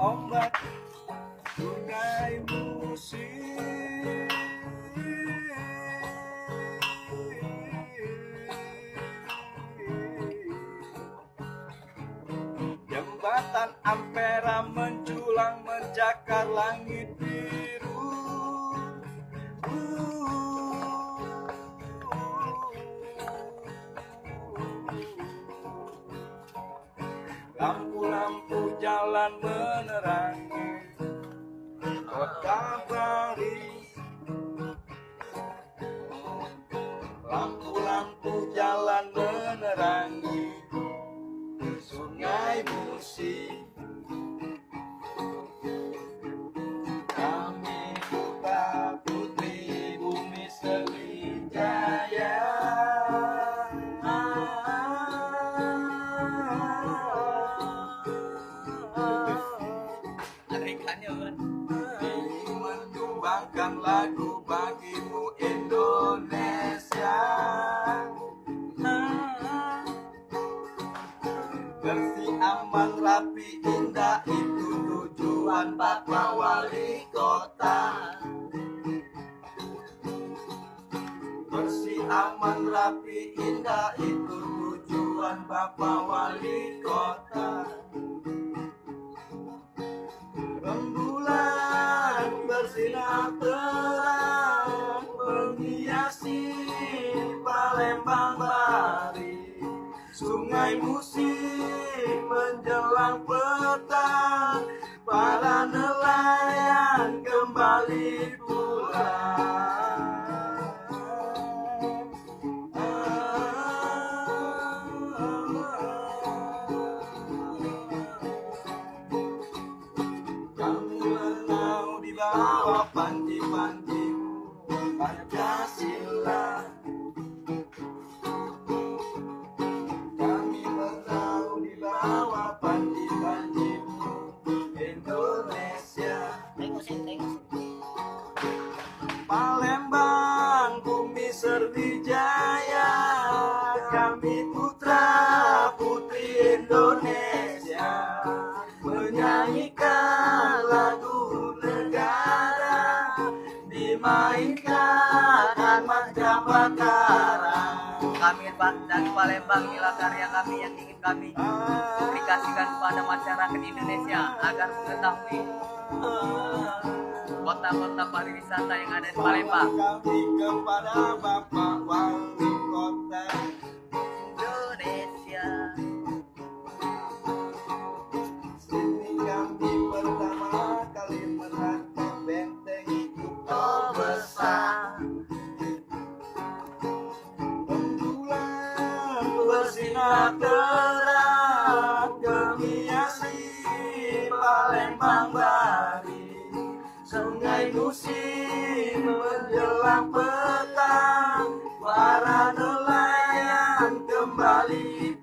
ombak sungai musik. Jembatan Ampera menjulang mencakar langit biru. Lampu-lampu jalan menerangi kota Paris. Lampu-lampu jalan menerangi sungai musik. Kami putra putri bumi Sriwijaya. Menyumbangkan lagu bagimu Indonesia. Bersih, aman, rapi, indah itu tujuan Bapak Wali Kota. Bersih, aman, rapi, indah itu tujuan Bapak Wali Kota. Rembulan bersinar terang menghiasi Palembang Bari. Sungai musik menjelang petang, para nelayan kembali pulang. Kami menau di bawah panji-panjimu Pancasila. Kami menau di bawah panji-panjimu Indonesia. Palembang bumi Sriwijaya, kami putra putri Indonesia, menyanyikan lagu negara, dimainkan Ahmad Jambakara. Kami dari Palembang, inilah karya kami yang ingin kami publikasikan kepada masyarakat Indonesia agar mengetahui kota-kota pariwisata yang ada di Palembang. Kami kepada Bapak Wali Kota Indonesia. Sini kami pertama kali menatap benteng Kuto Besar. Rembulan bersinar terang menghiasi Palembang Bari. Sungai musik menjelang petang, para nelayan kembali